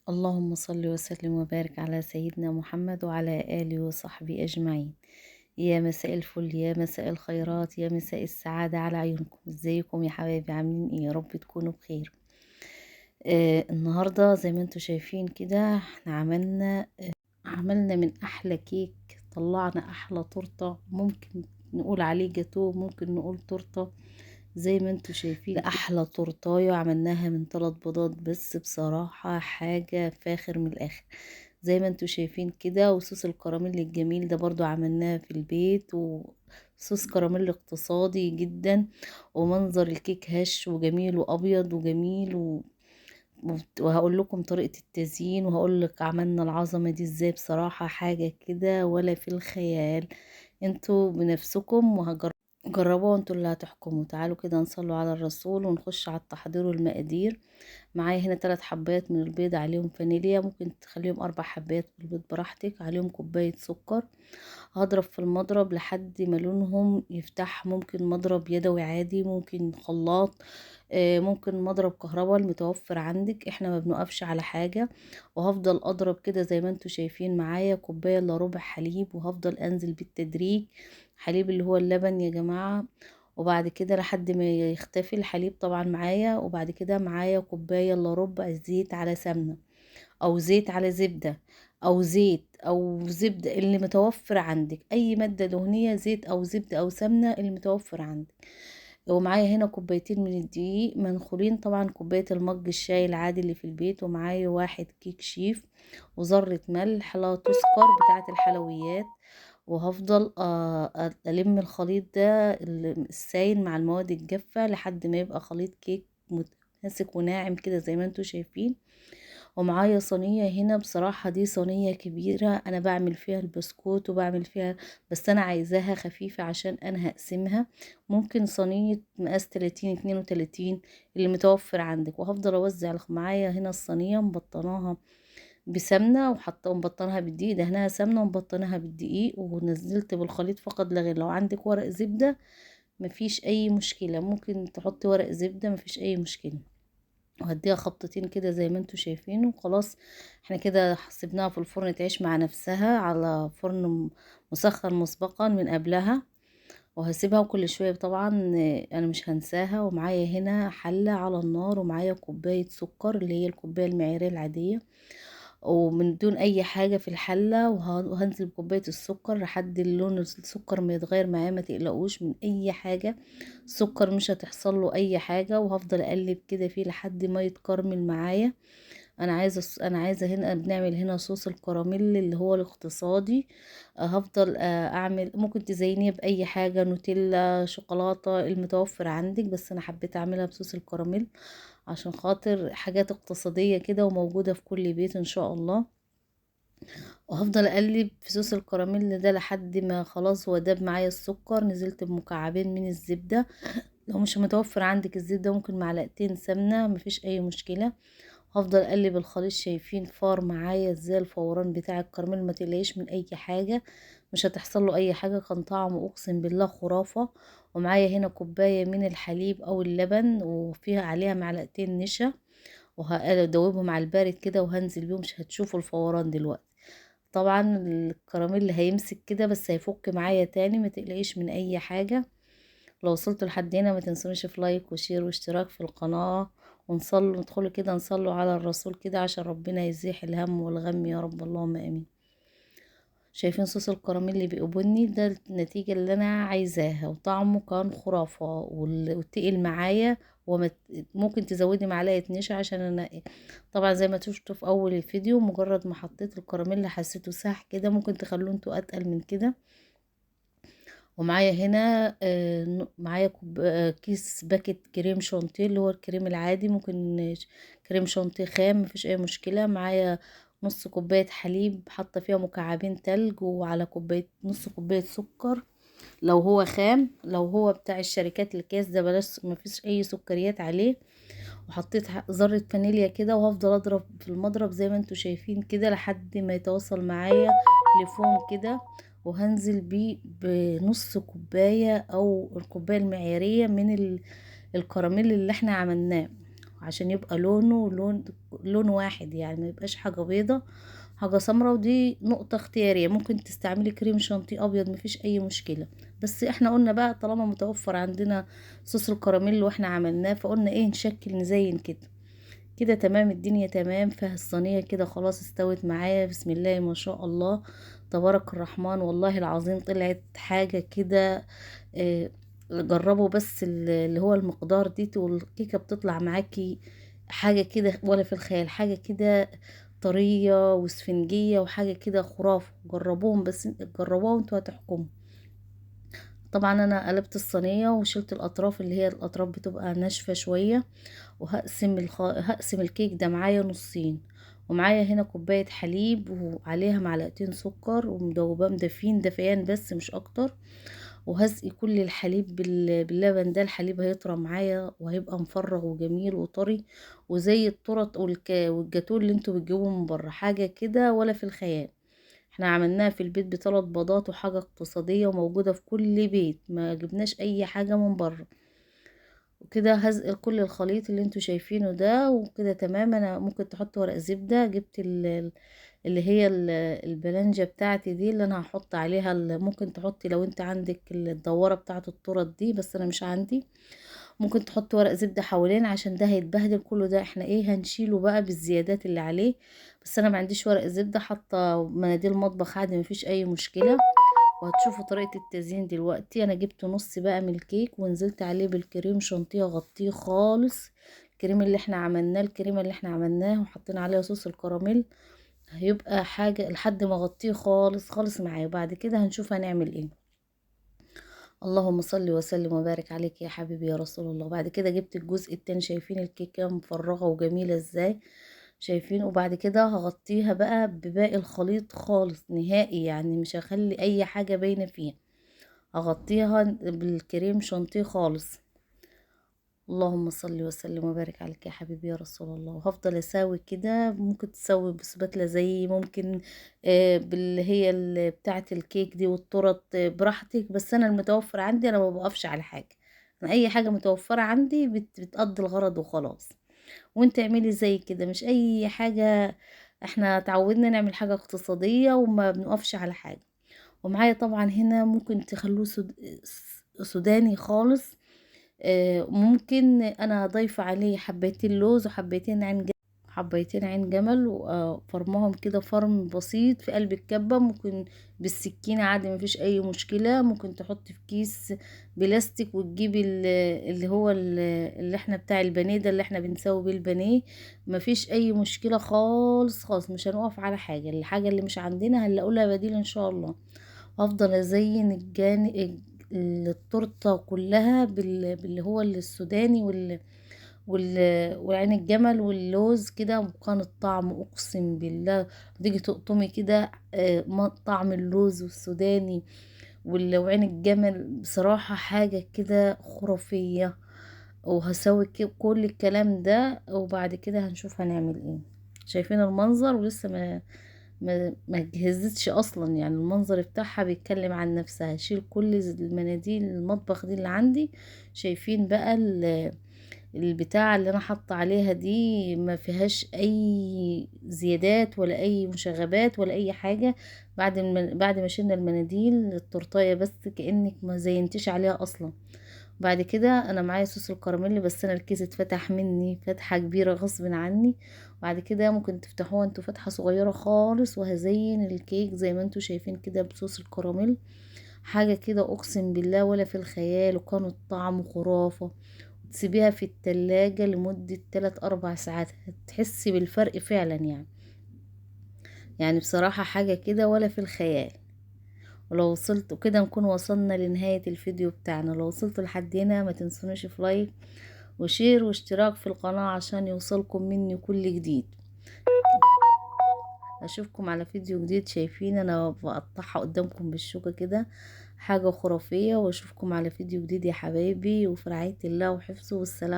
اللهم صل وسلم وبارك على سيدنا محمد وعلى آله وصحبه أجمعين. يا مساء الفل، يا مساء الخيرات، يا مساء السعادة على عيونكم. ازيكم يا حبايبي؟ عاملين ايه؟ يا رب تكونوا بخير. النهاردة زي ما انتوا شايفين كده احنا عملنا من احلى كيك. طلعنا احلى تورتة، ممكن نقول عليه جاتوه، ممكن نقول تورتة. زي ما انتوا شايفين احلى تورتايه عملناها من 3 بيضات بس، بصراحة حاجة فاخر من الاخر. زي ما انتوا شايفين كده، وصوص الكراميل الجميل ده برضو عملناه في البيت، وصوص كراميل اقتصادي جدا. ومنظر الكيك هش وجميل وابيض وجميل وهقول لكم طريقة التزيين، وهقول لك عملنا العظمة دي ازاي. بصراحة حاجة كده ولا في الخيال. انتوا بنفسكم جربوها، انتوا اللي هتحكموا. تعالوا كده نصلوا على الرسول ونخش على التحضير والمقادير. معايا هنا 3 حبات من البيض، عليهم فانيليا، ممكن تخليهم 4 حبات في البيض براحتك. عليهم كوباية سكر. هضرب في المضرب لحد ما لونهم يفتح. ممكن مضرب يدوي عادي، ممكن خلاط، ممكن مضرب كهرباء المتوفر عندك. احنا ما بنقفش على حاجة. وهفضل اضرب كده زي ما انتوا شايفين. معايا كوباية الا ربع حليب، وهفضل انزل بالتدريج. حليب اللي هو اللبن يا جماعة. وبعد كده لحد ما يختفي الحليب طبعا معايا. وبعد كده معايا كوباية الا ربع زيت على سمنة، او زيت على زبدة، او زيت او زبدة اللي متوفر عندك. اي مادة دهنية، زيت او زبدة او سمنة اللي متوفر عندك. ومعايا هنا كوبايتين من الدقيق منخولين، طبعا كوباية المج الشاي العادي اللي في البيت. ومعايا 1 كيك شيف، وذرة ملح لا تذكر بتاعة الحلويات. وهفضل ألم الخليط ده السايل مع المواد الجافة لحد ما يبقى خليط كيك متماسك وناعم كده زي ما انتوا شايفين. ومعايا صينية هنا، بصراحة دي صينية كبيرة أنا بعمل فيها البسكوت وبعمل فيها، بس أنا عايزاها خفيفة عشان أنا هقسمها. ممكن صينية مقاس 30 32 اللي متوفر عندك. وهفضل أوزع معايا هنا الصينية مبطناها بسمنة، وحاطة مبطنها بالدقيق، دهنها سمنة ومبطنها بالدقيق، ونزلت بالخليط فقط لا غير. لو عندك ورق زبدة مفيش أي مشكلة، ممكن تحطي ورق زبدة، مفيش أي مشكلة. وهديها خبطتين كده زي ما انتوا شايفين وخلاص. احنا كده سيبناها في الفرن تعيش مع نفسها على فرن مسخن مسبقا من قبلها. وهسيبها، وكل شوية طبعا انا مش هنساها. ومعايا هنا حلة على النار، ومعايا كوباية سكر اللي هي الكوباية المعيارية العادية، ومن دون اي حاجة في الحلة. وهنزل بكوباية السكر لحد اللون السكر ما يتغير معايا. ما تقلقوش من اي حاجة، السكر مش هتحصل له اي حاجة. وهفضل اقلب كده فيه لحد ما يتكرمل معايا. انا عايزه هنا بنعمل هنا صوص الكراميل اللي هو الاقتصادي. هفضل اعمل، ممكن تزينيه باي حاجه، نوتيلا، شوكولاته، المتوفر عندك. بس انا حبيت اعملها بصوص الكراميل عشان خاطر حاجات اقتصاديه كده وموجوده في كل بيت ان شاء الله. وهفضل اقلب في صوص الكراميل ده لحد ما خلاص هو داب معايا السكر. نزلت بمكعبين من الزبده. لو مش متوفر عندك الزبده ممكن معلقتين سمنه، مفيش اي مشكله. هفضل اقلب الخليط. شايفين فار معايا ازاي الفوران بتاع الكراميل؟ ما تقلقيش من اي حاجه، مش هتحصل له اي حاجه. كان طعمه اقسم بالله خرافه. ومعايا هنا كوبايه من الحليب او اللبن، وفيها عليها معلقتين نشا، وهدوبهم على البارد كده وهنزل بيهم. مش هتشوفوا الفوران دلوقتي. طبعا الكراميل اللي هيمسك كده بس هيفك معايا تاني. ما تقلقيش من اي حاجه. لو وصلت لحد هنا ما تنسونيش في لايك وشير واشتراك في القناة. ونصلوا ندخلوا كده نصلوا على الرسول كده عشان ربنا يزيح الهم والغم يا رب، اللهم امين. شايفين صوص الكراميل اللي بيبقى بني ده؟ النتيجة اللي انا عايزاها. وطعمه كان خرافة والتقل معايا. ممكن تزودي معلقة نشا عشان انا طبعا زي ما شفتوا في اول الفيديو، مجرد ما حطيت الكراميل حسيته ساح كده. ممكن تخلوه انتوا اتقل من كده. ومعايا هنا معايا كيس باكت كريم شانتيه اللي هو الكريم العادي. ممكن كريم شانتيه خام، مفيش اي مشكلة. معايا نص كوباية حليب حاطة فيها مكعبين تلج، وعلى كوباية نص كوباية سكر لو هو خام. لو هو بتاع الشركات الكاس ده بلاش، مفيش اي سكريات عليه. وحطيت ذرة فانيليا كده. وهفضل اضرب في المضرب زي ما انتوا شايفين كده لحد ما يتوصل معايا لفوم كده. وهنزل بيه بنص كوباية او الكوباية المعيارية من الكراميل اللي احنا عملناه. عشان يبقى لون واحد، يعني ما يبقاش حاجة بيضة حاجة سمرة. ودي نقطة اختيارية، ممكن تستعملي كريم شانتيه ابيض مفيش اي مشكلة. بس احنا قلنا بقى طالما متوفر عندنا صوص الكراميل واحنا عملناه، فقلنا ايه نشكل نزين كده. كده تمام، الدنيا تمام. فالصينية كده خلاص استوت معايا، بسم الله ما شاء الله تبارك الرحمن. والله العظيم طلعت حاجة كده. جربوا بس اللي هو المقدار دي، والكيكة بتطلع معاكي حاجة كده ولا في الخيال، حاجة كده طرية وسفنجية وحاجة كده خرافة. جربوهم، بس جربوها وانتوا هتحكموا. طبعا انا قلبت الصينية وشلت الاطراف اللي هي الاطراف بتبقى ناشفة شوية. هقسم الكيك ده معايا نصين. ومعايا هنا كوباية حليب وعليها معلقتين سكر ومدوباه مدفين دفيان بس مش اكتر. وهسقي كل الحليب باللبن ده. الحليب هيطرى معايا وهيبقى مفرغ وجميل وطري، وزي الطرط والجاتون اللي انتوا بتجيبوه من بره، حاجة كده ولا في الخيال. احنا عملناها في البيت ب3 بيضات، وحاجة اقتصادية وموجودة في كل بيت، ما جبناش اي حاجة من بره. وكده هزق كل الخليط اللي انتوا شايفينه ده، وكده تمام. انا ممكن تحط ورق زبدة، جبت اللي هي البلانجة بتاعتي دي اللي انا هحط عليها ممكن تحطي لو انت عندك الدورة بتاعة الطرط دي، بس انا مش عندي. ممكن تحط ورق زبدة حوالين عشان ده هيتبهدل كله. ده احنا ايه هنشيله بقى بالزيادات اللي عليه. بس انا ما عنديش ورق زبدة، حاطه مناديل مطبخ عادي مفيش اي مشكلة. وهتشوفوا طريقة التزيين دلوقتي. انا جبت نص بقى من الكيك ونزلت عليه بالكريم شانتيه، غطيه خالص. الكريمة اللي احنا عملناه وحطينا عليها صوص الكراميل. هيبقى حاجة لحد ما اغطيه خالص خالص معايا. وبعد كده هنشوف هنعمل ايه. اللهم صل وسلم وبارك عليك يا حبيبي يا رسول الله. بعد كده جبت الجزء التاني، شايفين الكيكة مفرغة وجميلة ازاي؟ شايفين؟ وبعد كده هغطيها بقى بباقي الخليط خالص نهائي، يعني مش هخلي اي حاجة باينة فيها. هغطيها بالكريم شانتيه خالص. اللهم صل وسلم وبارك عليك يا حبيبي يا رسول الله. وهفضل اساوي كده. ممكن تسوي بسباتلة زي ممكن باللي هي بتاعة الكيك دي والتورت براحتك. بس انا المتوفر عندي انا ما بقفش على حاجة. انا اي حاجة متوفرة عندي بتقضي الغرض وخلاص. وانت اعملي زي كده، مش اي حاجة. احنا تعودنا نعمل حاجة اقتصادية وما بنقفش على حاجة. ومعايا طبعا هنا ممكن تخلوه سوداني خالص. ممكن انا ضايفة عليه حبيتين لوز وحبيتين عين جمل، وفرمهم كده فرم بسيط في قلب الكبة. ممكن بالسكينة عادي مفيش اي مشكلة. ممكن تحط في كيس بلاستيك وتجيبي اللي هو اللي احنا بتاع البانيه ده اللي احنا بنسوي بيه البانيه. مفيش اي مشكلة خالص خالص. مش هنقف على حاجة. الحاجة اللي مش عندنا هنلاقوا لها بديل ان شاء الله. هفضل ازين التورته كلها باللي هو السوداني وعين الجمل واللوز كده. وكان الطعم اقسم بالله تيجي تقطمي كده طعم اللوز والسوداني وعين الجمل بصراحة حاجة كده خرافية. وهسوي كل الكلام ده. وبعد كده هنشوف هنعمل ايه. شايفين المنظر؟ ولسه ما جهزتش اصلا، يعني المنظر بتاعها بيتكلم عن نفسها. شيل كل المناديل المطبخ دي اللي عندي. شايفين بقى البتاع اللي انا حاطه عليها دي ما فيهاش اي زيادات ولا اي مشغبات ولا اي حاجه. بعد ما شلنا المناديل التورتايه بس كأنك ما زينتيش عليها اصلا. بعد كده انا معايا صوص الكراميل، بس انا الكيس اتفتح مني فتحة كبيرة غصب عني. بعد كده ممكن تفتحوها انتوا فتحة صغيرة خالص. وهزين الكيك زي ما انتوا شايفين كده بصوص الكراميل. حاجة كده اقسم بالله ولا في الخيال. وكان الطعم خرافة. تسيبيها في التلاجة لمدة 3 4 ساعات هتحسي بالفرق فعلا يعني. يعني بصراحة حاجة كده ولا في الخيال. ولو وصلت كده نكون وصلنا لنهاية الفيديو بتاعنا. لو وصلت لحد هنا ما تنسونيش في لايك وشير واشتراك في القناة عشان يوصلكم مني كل جديد. اشوفكم على فيديو جديد. شايفين انا بقطعها قدامكم بالشوكة كده حاجة خرافية. واشوفكم على فيديو جديد يا حبايبي، وفي رعاية الله وحفظه والسلام.